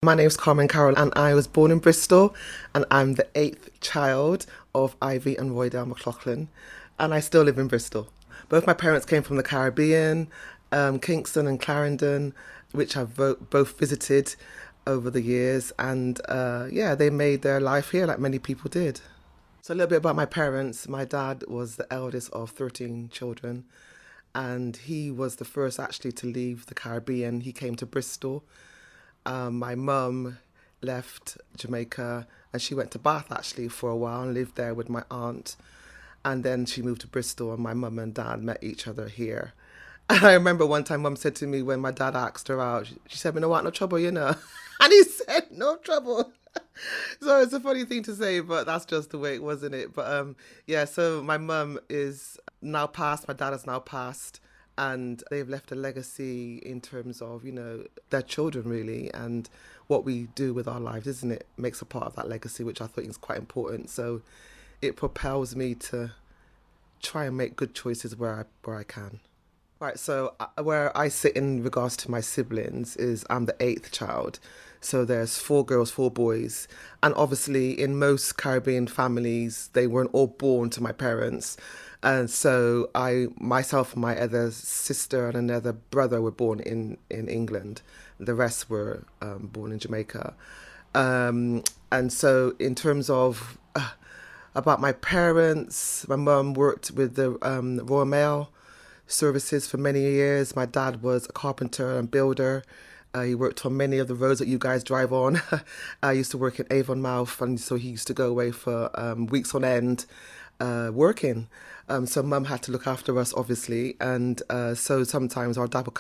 My name's Carmen Carrol, and I was born in Bristol, and I'm the eighth child of Ivy and Roydale McLaughlin, and I still live in Bristol. Both my parents came from the Caribbean, Kingston and Clarendon, which I've both visited over the years, and yeah, they made their life here like many people did. So a little bit about my parents. My dad was the eldest of 13 children, and he was the first actually to leave the Caribbean. He came to Bristol. My mum left Jamaica and she went to Bath actually for a while and lived there with my aunt. And then she moved to Bristol and my mum and dad met each other here. And I remember one time mum said to me when my dad asked her out, she said, "We don't want no trouble, you know." And he said, "No trouble." So it's a funny thing to say, but that's just the way it was, isn't it? But yeah, so my mum is now passed, my dad has now passed, and they've left a legacy in terms of, their children really, and what we do with our lives, isn't it? Makes a part of that legacy, which I think is quite important. So it propels me to try and make good choices where I can. Right, so where I sit in regards to my siblings is I'm the eighth child. So there's four girls, four boys. And obviously, in most Caribbean families, they weren't all born to my parents. And so myself and my other sister and another brother were born in England. The rest were born in Jamaica. And so in terms of about my parents, my mum worked with the Royal Mail services for many years. My dad was a carpenter and builder. He worked on many of the roads that you guys drive on. I used to work in Avonmouth, and so he used to go away for weeks on end working. So mum had to look after us, obviously, and so sometimes our dad would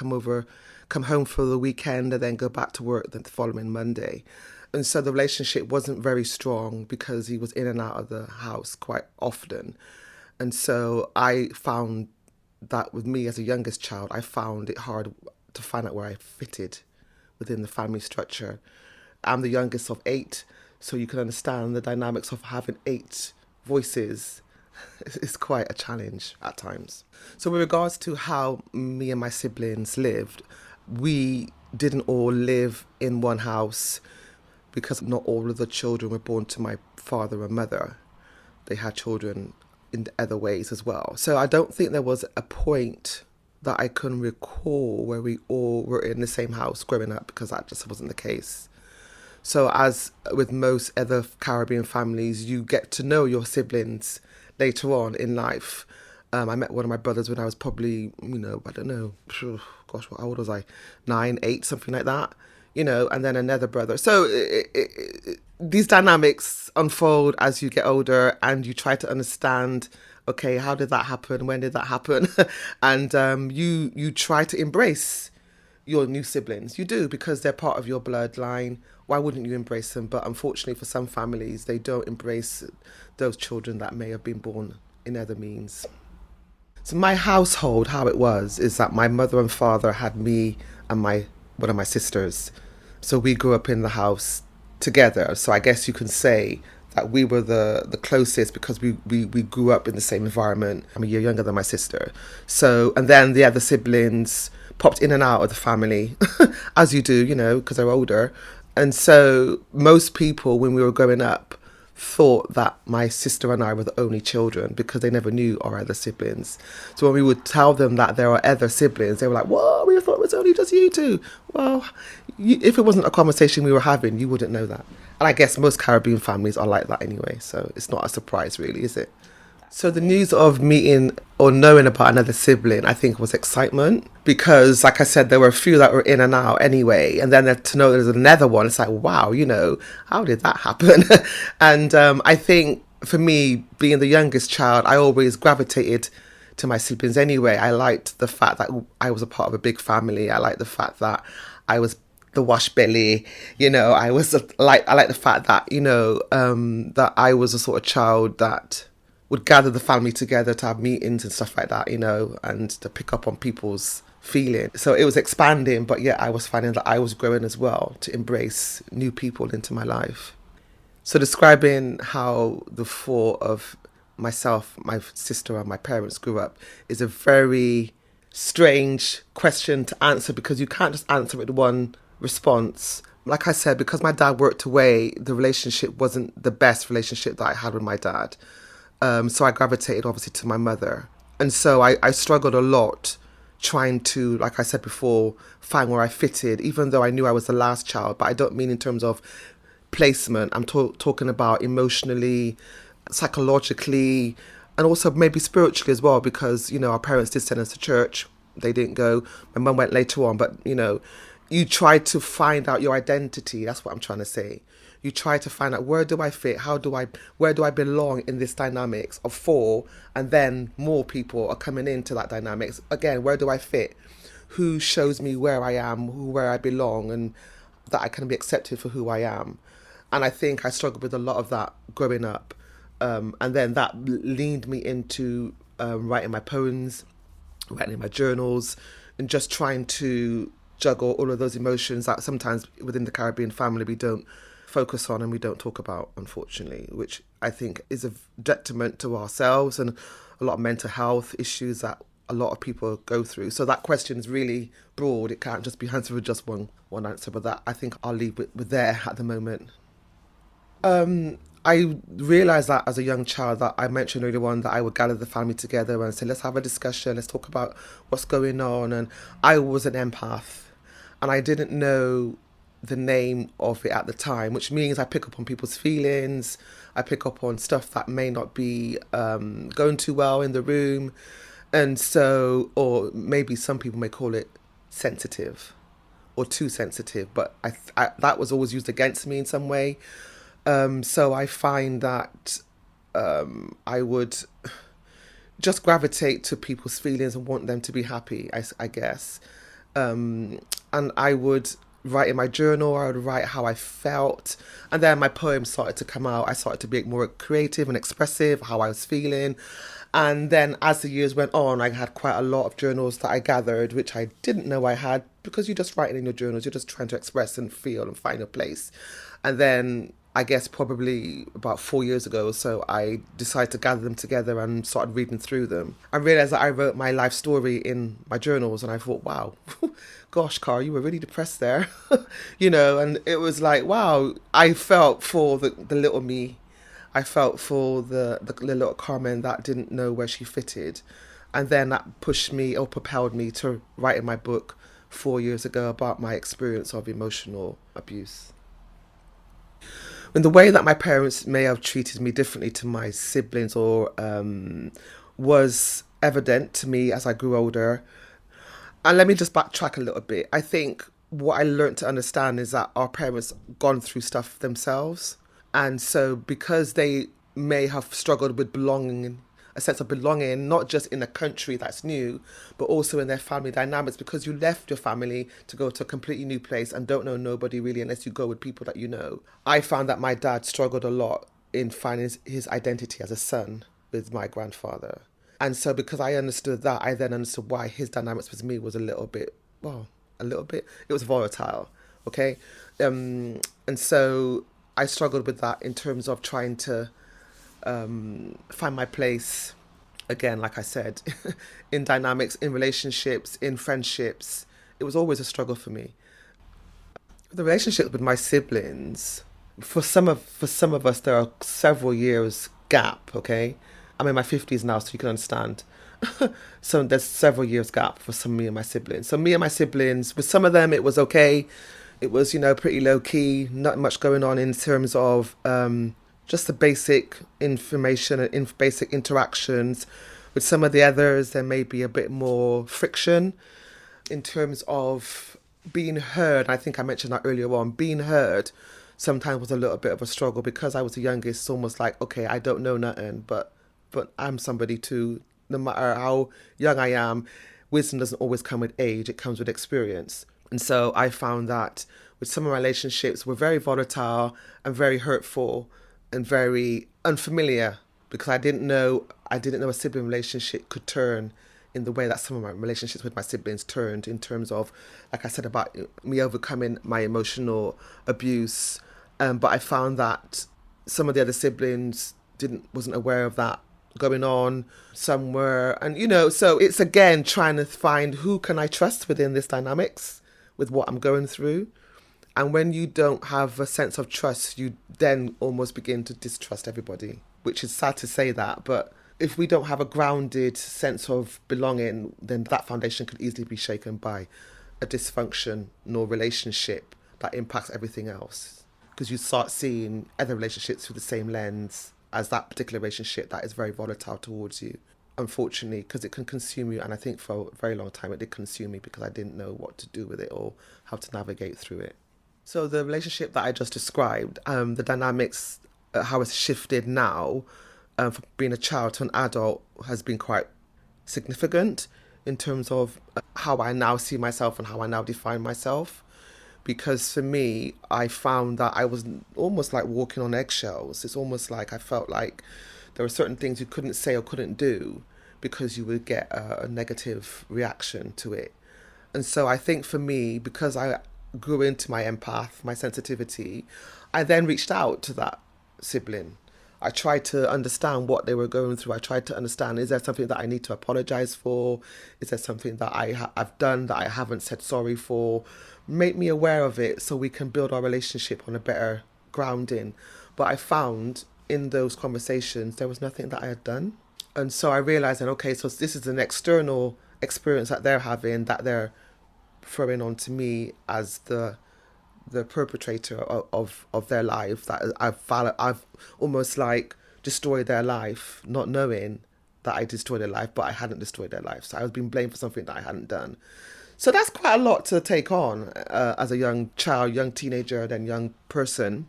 come home for the weekend, and then go back to work the following Monday. And so the relationship wasn't very strong because he was in and out of the house quite often. And so I found that with me as a youngest child, I found it hard to find out where I fitted within the family structure. I'm the youngest of eight, so you can understand the dynamics of having eight voices is quite a challenge at times. So with regards to how me and my siblings lived, we didn't all live in one house because not all of the children were born to my father and mother. They had children in other ways as well. So I don't think there was a point that I can recall where we all were in the same house growing up, because that just wasn't the case. So as with most other Caribbean families, you get to know your siblings later on in life. I met one of my brothers when I was probably, I don't know, gosh, how old was I? 9, 8, something like that, and then another brother. So these dynamics unfold as you get older and you try to understand, okay, how did that happen? When did that happen? And you try to embrace your new siblings. You do, because they're part of your bloodline. Why wouldn't you embrace them? But unfortunately for some families, they don't embrace those children that may have been born in other means. So my household, how it was, is that my mother and father had me and one of my sisters. So we grew up in the house together. So I guess you can say that we were the closest because we grew up in the same environment. I'm a year younger than my sister. So, and then the other siblings popped in and out of the family, as you do, because they're older. And so most people, when we were growing up, thought that my sister and I were the only children because they never knew our other siblings. So when we would tell them that there are other siblings, they were like, "Whoa, we thought it was only just you two." Well, if it wasn't a conversation we were having, you wouldn't know that. And I guess most Caribbean families are like that anyway, so it's not a surprise really, is it? So the news of meeting or knowing about another sibling, I think, was excitement because, like I said, there were a few that were in and out anyway. And then to know there's another one, it's like, wow, how did that happen? And I think for me, being the youngest child, I always gravitated to my siblings anyway. I liked the fact that I was a part of a big family. I liked the fact that I was the wash belly, I was I like the fact that, that I was a sort of child that would gather the family together to have meetings and stuff like that, and to pick up on people's feelings. So it was expanding, but yet I was finding that I was growing as well to embrace new people into my life. So describing how the four of myself, my sister and my parents grew up is a very strange question to answer because you can't just answer it with one response, Like I said, because my dad worked away, the relationship wasn't the best relationship that I had with my dad. So I gravitated obviously to my mother. And so I struggled a lot trying to, like I said before, find where I fitted, even though I knew I was the last child. But I don't mean in terms of placement. I'm talking about emotionally, psychologically, and also maybe spiritually as well, because, our parents did send us to church. They didn't go. My mum went later on, but, you try to find out your identity. That's what I'm trying to say. You try to find out, where do I fit? Where do I belong in this dynamics of four? And then more people are coming into that dynamics. Again, where do I fit? Who shows me where I am, where I belong, and that I can be accepted for who I am? And I think I struggled with a lot of that growing up. And then that leaned me into writing my poems, writing my journals, and just trying to juggle all of those emotions that sometimes within the Caribbean family we don't focus on and we don't talk about, unfortunately, which I think is a detriment to ourselves and a lot of mental health issues that a lot of people go through. So that question is really broad. It can't just be answered with just one answer, but that I think I'll leave with there at the moment. I realised that as a young child, that I mentioned earlier on, that I would gather the family together and say, let's have a discussion, let's talk about what's going on. And I was an empath and I didn't know the name of it at the time, which means I pick up on people's feelings. I pick up on stuff that may not be going too well in the room. And so, or maybe some people may call it sensitive or too sensitive, but that was always used against me in some way. So I find that I would just gravitate to people's feelings and want them to be happy, I guess. And I would write in my journal, I would write how I felt. And then my poems started to come out. I started to be more creative and expressive, how I was feeling. And then as the years went on, I had quite a lot of journals that I gathered, which I didn't know I had, because you're just writing in your journals, you're just trying to express and feel and find a place. And then I guess probably about 4 years ago or so, I decided to gather them together and started reading through them. I realised that I wrote my life story in my journals and I thought, wow, gosh, Carl, you were really depressed there. And it was like, wow, I felt for the little me. I felt for the little Carmen that didn't know where she fitted. And then that pushed me or propelled me to write in my book 4 years ago about my experience of emotional abuse. And the way that my parents may have treated me differently to my siblings or was evident to me as I grew older. And let me just backtrack a little bit. I think what I learned to understand is that our parents gone through stuff themselves. And so because they may have struggled with belonging, a sense of belonging, not just in a country that's new, but also in their family dynamics, because you left your family to go to a completely new place and don't know nobody really unless you go with people that you know. I found that my dad struggled a lot in finding his identity as a son with my grandfather. And so because I understood that, I then understood why his dynamics with me was it was volatile, okay? And so I struggled with that in terms of trying to find my place, again, like I said, in dynamics, in relationships, in friendships. It was always a struggle for me. The relationship with my siblings, for some of us, there are several years gap. Okay, I'm in my 50s now, so you can understand. So there's several years gap for me and my siblings. So me and my siblings, with some of them, it was okay. It was, pretty low key, not much going on in terms of just the basic information and basic interactions. With some of the others, there may be a bit more friction in terms of being heard. I think I mentioned that earlier on. Being heard sometimes was a little bit of a struggle because I was the youngest. It's almost like, okay, I don't know nothing, but I'm somebody too. No matter how young I am, wisdom doesn't always come with age. It comes with experience. And so I found that with some of my relationships were very volatile and very hurtful and very unfamiliar, because I didn't know a sibling relationship could turn in the way that some of my relationships with my siblings turned, in terms of, like I said, about me overcoming my emotional abuse. But I found that some of the other siblings wasn't aware of that going on. Some were, and so it's again trying to find who can I trust within this dynamics with what I'm going through. And when you don't have a sense of trust, you then almost begin to distrust everybody, which is sad to say that. But if we don't have a grounded sense of belonging, then that foundation could easily be shaken by a dysfunctional relationship that impacts everything else. Because you start seeing other relationships through the same lens as that particular relationship that is very volatile towards you. Unfortunately, because it can consume you. And I think for a very long time it did consume me because I didn't know what to do with it or how to navigate through it. So the relationship that I just described, the dynamics, how it's shifted now from being a child to an adult has been quite significant in terms of how I now see myself and how I now define myself. Because for me, I found that I was almost like walking on eggshells. It's almost like I felt like there were certain things you couldn't say or couldn't do because you would get a negative reaction to it. And so I think for me, because I grew into my empath, my sensitivity, I then reached out to that sibling. I tried to understand what they were going through. I tried to understand, is there something that I need to apologize for? Is there something that I've done that I haven't said sorry for? Make me aware of it so we can build our relationship on a better grounding. But I found in those conversations, there was nothing that I had done. And so I realized that, okay, so this is an external experience that they're having, that they're throwing onto me as the perpetrator of their life, that I've almost like destroyed their life, not knowing that I destroyed their life, but I hadn't destroyed their life. So I was being blamed for something that I hadn't done. So that's quite a lot to take on as a young child, young teenager, then young person.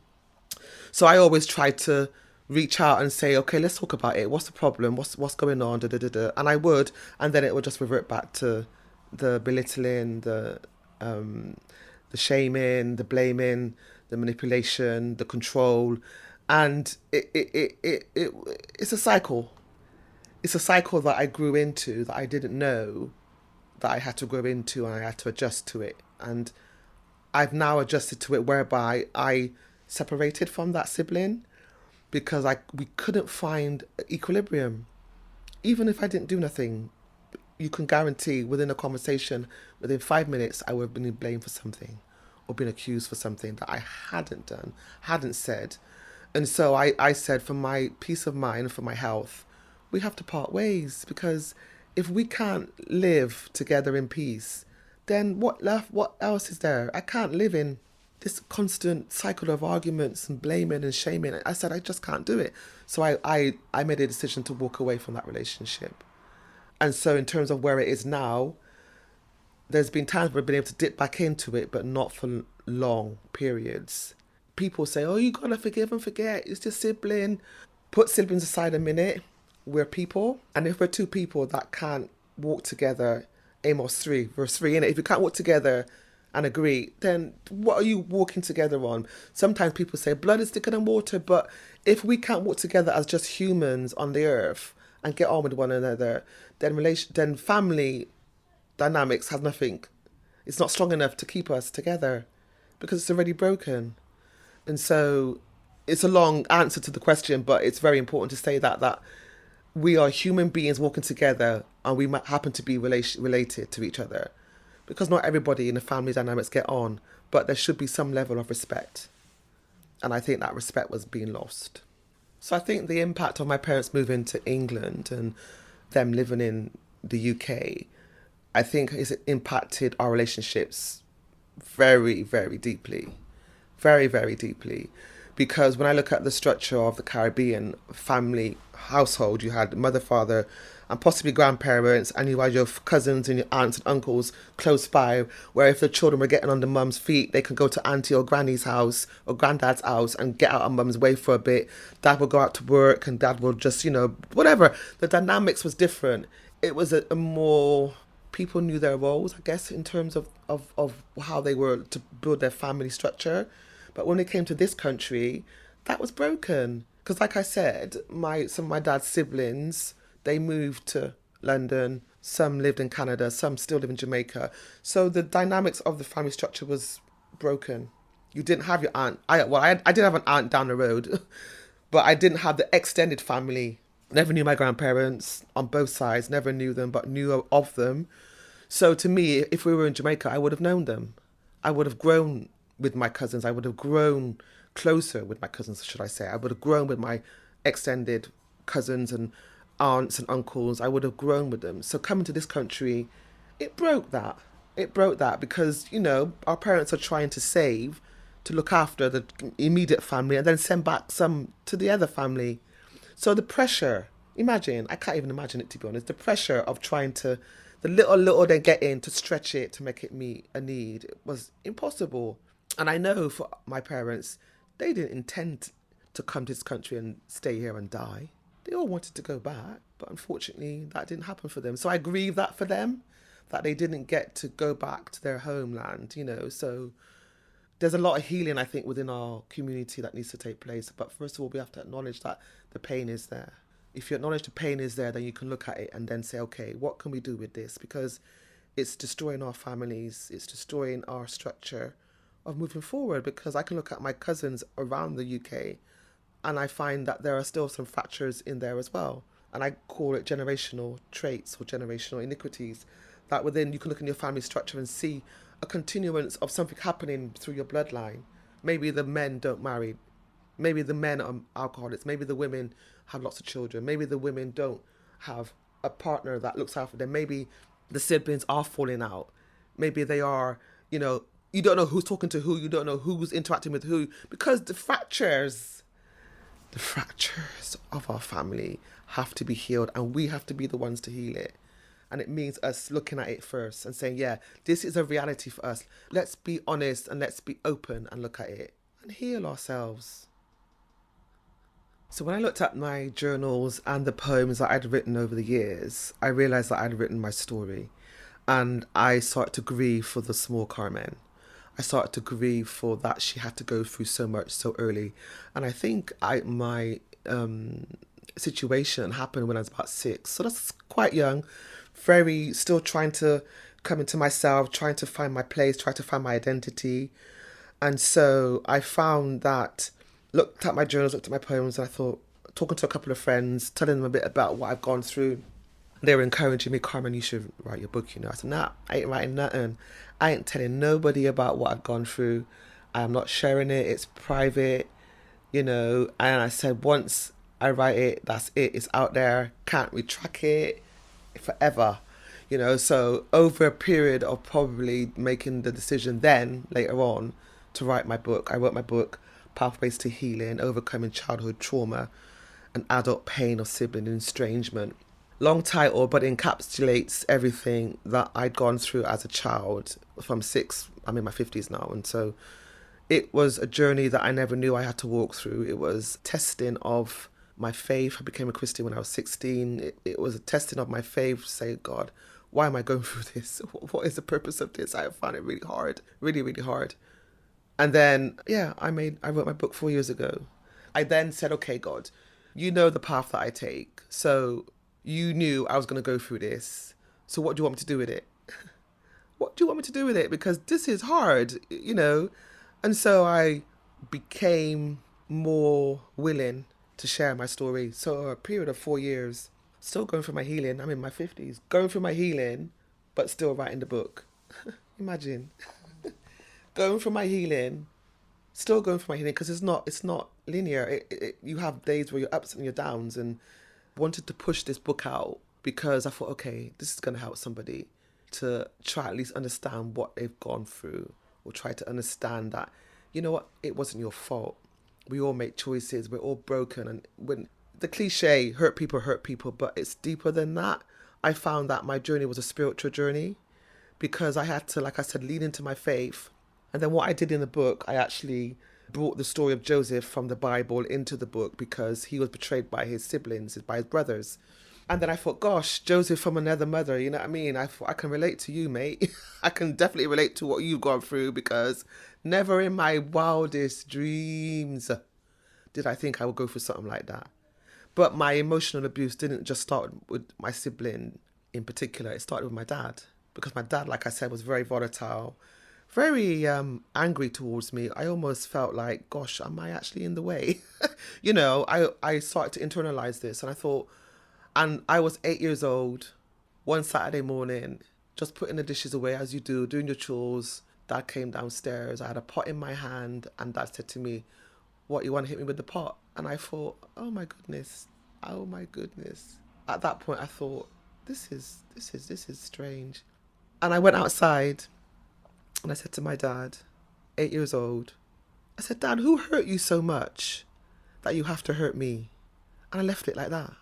So I always try to reach out and say, okay, let's talk about it. What's the problem? What's going on? Da, da, da, da. And I would, and then it would just revert back to the belittling, the shaming, the blaming, the manipulation, the control, and it's a cycle. It's a cycle that I grew into that I didn't know that I had to grow into, and I had to adjust to it. And I've now adjusted to it, whereby I separated from that sibling because we couldn't find equilibrium. Even if I didn't do nothing, you can guarantee within a conversation, within 5 minutes, I would have been blamed for something or been accused for something that I hadn't done, hadn't said. And so I said, for my peace of mind, for my health, we have to part ways, because if we can't live together in peace, then what else is there? I can't live in this constant cycle of arguments and blaming and shaming. I said, I just can't do it. So I made a decision to walk away from that relationship. And so in terms of where it is now, there's been times where I've been able to dip back into it, but not for long periods. People say, oh, you gotta forgive and forget. It's just sibling. Put siblings aside a minute. We're people. And if we're two people that can't walk together, Amos 3, verse 3, innit? If you can't walk together and agree, then what are you walking together on? Sometimes people say blood is thicker than water, but if we can't walk together as just humans on the earth and get on with one another, then family dynamics has nothing. It's not strong enough to keep us together because it's already broken. And so it's a long answer to the question, but it's very important to say that we are human beings walking together, and we might happen to be related to each other, because not everybody in the family dynamics get on, but there should be some level of respect. And I think that respect was being lost. So I think the impact of my parents moving to England and them living in the UK, I think has impacted our relationships very, very deeply. Very, very deeply. Because when I look at the structure of the Caribbean family household, you had mother, father, and possibly grandparents, and you had your cousins and your aunts and uncles close by, where if the children were getting under mum's feet, they could go to auntie or granny's house or granddad's house and get out of mum's way for a bit. Dad would go out to work and dad would just, whatever. The dynamics was different. It was a more... People knew their roles, I guess, in terms of how they were to build their family structure. But when it came to this country, that was broken. Because like I said, some of my dad's siblings, they moved to London. Some lived in Canada. Some still live in Jamaica. So the dynamics of the family structure was broken. You didn't have your aunt. I did have an aunt down the road, but I didn't have the extended family. Never knew my grandparents on both sides. Never knew them, but knew of them. So to me, if we were in Jamaica, I would have known them. I would have grown with my cousins. I would have grown closer with my cousins, should I say. I would have grown with my extended cousins and aunts and uncles. I would have grown with them. So coming to this country, it broke that. It broke that because, our parents are trying to save, to look after the immediate family and then send back some to the other family. So the pressure, imagine, I can't even imagine it, to be honest, the pressure of trying to, the little they get in to stretch it to make it meet a need, it was impossible. And I know for my parents, they didn't intend to come to this country and stay here and die. They all wanted to go back, but unfortunately that didn't happen for them. So I grieve that for them, that they didn't get to go back to their homeland, So there's a lot of healing, I think, within our community that needs to take place. But first of all, we have to acknowledge that the pain is there. If you acknowledge the pain is there, then you can look at it and then say, okay, what can we do with this? Because it's destroying our families, it's destroying our structure of moving forward. Because I can look at my cousins around the UK and I find that there are still some fractures in there as well. And I call it generational traits or generational iniquities. That within, you can look in your family structure and see a continuance of something happening through your bloodline. Maybe the men don't marry. Maybe the men are alcoholics. Maybe the women have lots of children. Maybe the women don't have a partner that looks after them. Maybe the siblings are falling out. Maybe they are, you don't know who's talking to who. You don't know who's interacting with who. Because the fractures of our family have to be healed, and we have to be the ones to heal it. And it means us looking at it first and saying, yeah, this is a reality for us. Let's be honest and let's be open and look at it and heal ourselves. So when I looked at my journals and the poems that I'd written over the years, I realised that I'd written my story. And I started to grieve for the small Carmen. I started to grieve for that she had to go through so much so early. And I think my situation happened when I was about 6. So that's quite young. Very still trying to come into myself, trying to find my place, trying to find my identity. And so I found that, looked at my journals, looked at my poems, and I thought, talking to a couple of friends, telling them a bit about what I've gone through. They were encouraging me, Carmen, you should write your book, I said, nah, I ain't writing nothing. I ain't telling nobody about what I've gone through. I'm not sharing it. It's private, And I said, once I write it, that's it. It's out there. Can't retract it forever. So over a period of probably making the decision then, later on, to write my book, I wrote my book, Pathways to Healing, Overcoming Childhood Trauma and Adult Pain of Sibling Estrangement. Long title, but encapsulates everything that I'd gone through as a child from 6. I'm in my 50s now. And so it was a journey that I never knew I had to walk through. It was testing of my faith. I became a Christian when I was 16. It was a testing of my faith, say, God, why am I going through this? What is the purpose of this? I found it really hard, really, really hard. And then, I wrote my book 4 years ago. I then said, okay, God, you know the path that I take. So you knew I was going to go through this. So what do you want me to do with it? What do you want me to do with it? Because this is hard, And so I became more willing to share my story. So a period of 4 years, still going through my healing. I'm in my 50s, going through my healing, but still writing the book. Imagine. Going through my healing, still going through my healing, because it's not linear. You have days where you're ups and you're downs, and wanted to push this book out because I thought, okay, this is going to help somebody to try at least understand what they've gone through, or try to understand that, you know what, it wasn't your fault. We all make choices. We're all broken. And when the cliche, hurt people, but it's deeper than that. I found that my journey was a spiritual journey because I had to, like I said, lean into my faith. And then what I did in the book, I actually brought the story of Joseph from the Bible into the book because he was betrayed by his siblings, by his brothers. And then I thought, gosh, Joseph from another mother, you know what I mean? I thought, I can relate to you, mate. I can definitely relate to what you've gone through, because never in my wildest dreams did I think I would go through something like that. But my emotional abuse didn't just start with my sibling in particular. It started with my dad, because my dad, like I said, was very volatile, very angry towards me. I almost felt like, gosh, am I actually in the way? I started to internalize this, and I thought, and I was 8 years old, one Saturday morning, just putting the dishes away as you do, doing your chores. Dad came downstairs. I had a pot in my hand, and Dad said to me, "What, you want to hit me with the pot?" And I thought, "Oh my goodness, oh my goodness." At that point, I thought, this is strange. And I went outside, and I said to my dad, 8 years old, I said, "Dad, who hurt you so much that you have to hurt me?" And I left it like that.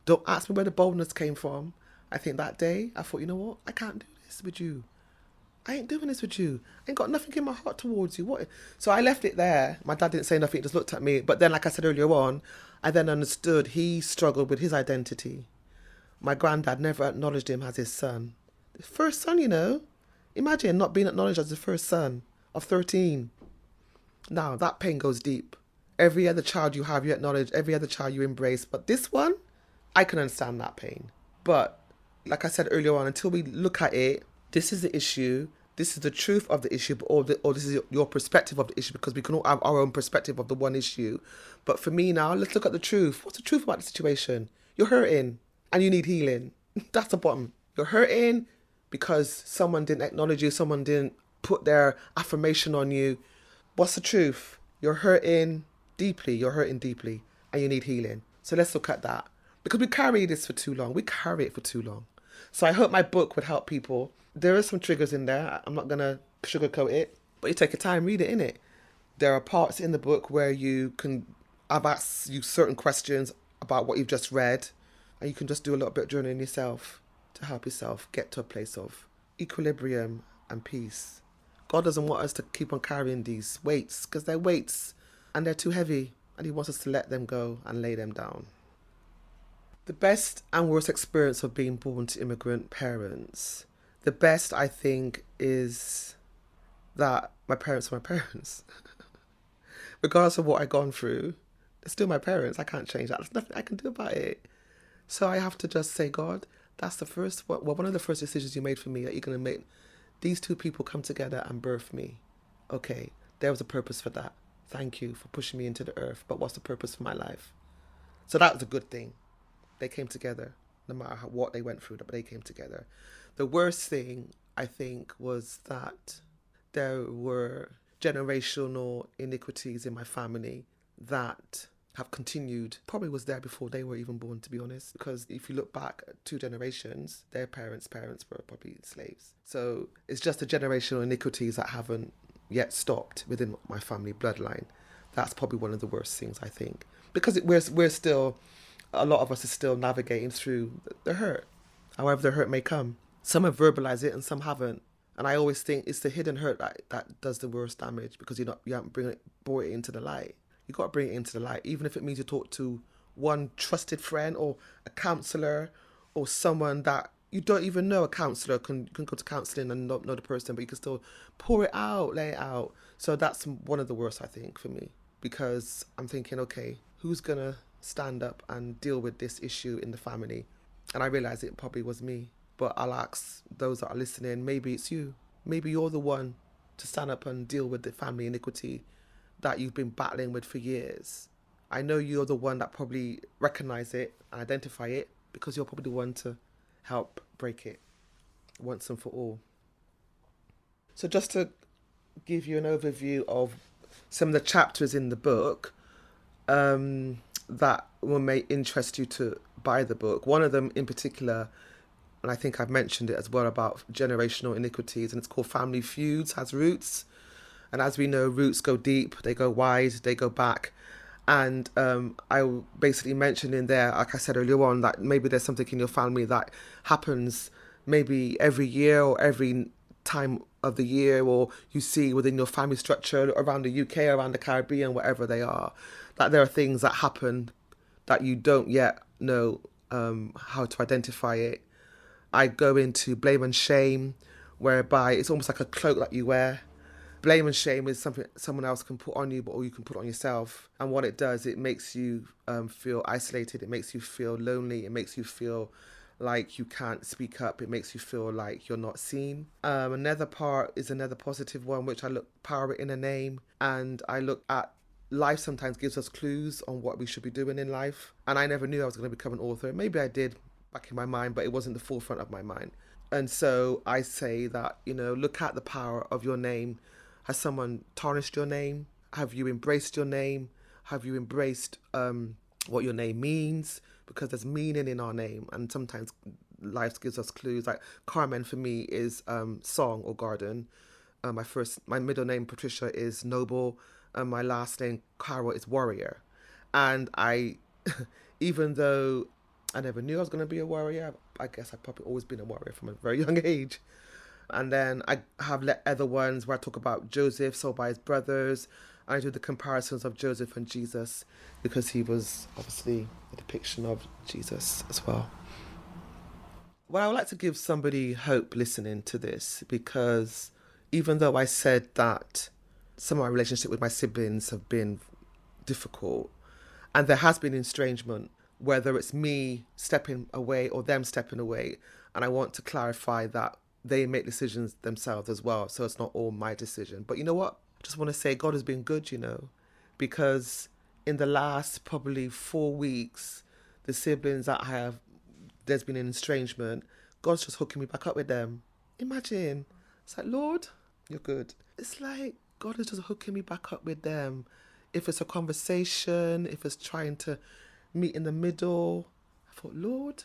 Don't ask me where the boldness came from. I think that day, I thought, you know what? I can't do this with you. I ain't doing this with you. I ain't got nothing in my heart towards you. What? So I left it there. My dad didn't say nothing, he just looked at me. But then, like I said earlier on, I then understood he struggled with his identity. My granddad never acknowledged him as his son. His first son, you know. Imagine not being acknowledged as the first son of 13. Now, that pain goes deep. Every other child you have, you acknowledge. Every other child you embrace. But this one, I can understand that pain. But, like I said earlier on, until we look at it, this is the issue. This is the truth of the issue, or this is your perspective of the issue, because we can all have our own perspective of the one issue. But for me now, let's look at the truth. What's the truth about the situation? You're hurting and you need healing. That's the bottom. You're hurting because someone didn't acknowledge you, someone didn't put their affirmation on you. What's the truth? You're hurting deeply, and you need healing. So let's look at that. Because we carry this for too long. We carry it for too long. So I hope my book would help people. There are some triggers in there. I'm not going to sugarcoat it. But you take your time, read it, innit? There are parts in the book where I've asked you certain questions about what you've just read. And you can just do a little bit of journaling yourself to help yourself get to a place of equilibrium and peace. God doesn't want us to keep on carrying these weights, because they're weights and they're too heavy. And he wants us to let them go and lay them down. The best and worst experience of being born to immigrant parents. The best, I think, is that my parents are my parents. Regardless of what I've gone through, they're still my parents. I can't change that. There's nothing I can do about it. So I have to just say, God, that's one of the first decisions you made for me, that you're going to make these two people come together and birth me. Okay, there was a purpose for that. Thank you for pushing me into the earth. But what's the purpose for my life? So that was a good thing. They came together, no matter what they went through, but they came together. The worst thing, I think, was that there were generational iniquities in my family that have continued. Probably was there before they were even born, to be honest. Because if you look back 2 generations, their parents were probably slaves. So it's just the generational iniquities that haven't yet stopped within my family bloodline. That's probably one of the worst things, I think. Because we're still... a lot of us are still navigating through the hurt, however the hurt may come. Some have verbalized it and some haven't. And I always think it's the hidden hurt that does the worst damage, because you haven't brought it into the light. You got to bring it into the light, even if it means you talk to one trusted friend or a counsellor or someone that you don't even know. A counsellor can go to counselling and not know the person, but you can still pour it out, lay it out. So that's one of the worst, I think, for me, because I'm thinking, okay, who's going to stand up and deal with this issue in the family? And I realised it probably was me. But I'll ask those that are listening, maybe it's you. Maybe you're the one to stand up and deal with the family iniquity that you've been battling with for years. I know you're the one that probably recognise it and identify it, because you're probably the one to help break it once and for all. So just to give you an overview of some of the chapters in the book, that may interest you to buy the book. One of them in particular, and I think I've mentioned it as well, about generational iniquities, and it's called Family Feuds Has Roots. And as we know, roots go deep, they go wide, they go back. And I basically mentioned in there, like I said earlier on, that maybe there's something in your family that happens maybe every year or every time of the year, or you see within your family structure around the UK, around the Caribbean, wherever they are, that there are things that happen that you don't yet know how to identify it. I go into blame and shame, whereby it's almost like a cloak that you wear. Blame and shame is something someone else can put on you, or you can put on yourself. And what it does, it makes you feel isolated. It makes you feel lonely. It makes you feel like you can't speak up. It makes you feel like you're not seen. Another part is another positive one, which I look power in a name. And I look at life sometimes gives us clues on what we should be doing in life. And I never knew I was going to become an author. Maybe I did back in my mind, but it wasn't the forefront of my mind. And so I say that, look at the power of your name. Has someone tarnished your name? Have you embraced your name? Have you embraced what your name means? Because there's meaning in our name, and sometimes life gives us clues. Like Carmen for me is song or garden. My middle name Patricia is noble, and my last name Carrol is warrior. And I, even though I never knew I was going to be a warrior, I guess I've probably always been a warrior from a very young age. And then I have other ones where I talk about Joseph, so by his brothers. I do the comparisons of Joseph and Jesus because he was obviously a depiction of Jesus as well. Well, I would like to give somebody hope listening to this, because even though I said that some of my relationship with my siblings have been difficult and there has been estrangement, whether it's me stepping away or them stepping away, and I want to clarify that they make decisions themselves as well, so it's not all my decision. But you know what? I just want to say God has been good, because in the last probably 4 weeks, the siblings that I have, there's been an estrangement. God's just hooking me back up with them. Imagine. It's like, Lord, you're good. It's like God is just hooking me back up with them. If it's a conversation, if it's trying to meet in the middle, I thought, Lord,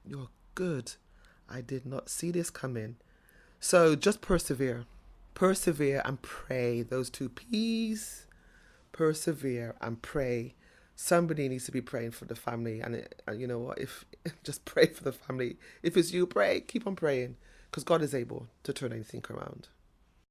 you're good. I did not see this coming. So just persevere. Persevere and pray. Those two P's. Persevere and pray. Somebody needs to be praying for the family, and you know what? If just pray for the family. If it's you, pray. Keep on praying, because God is able to turn anything around.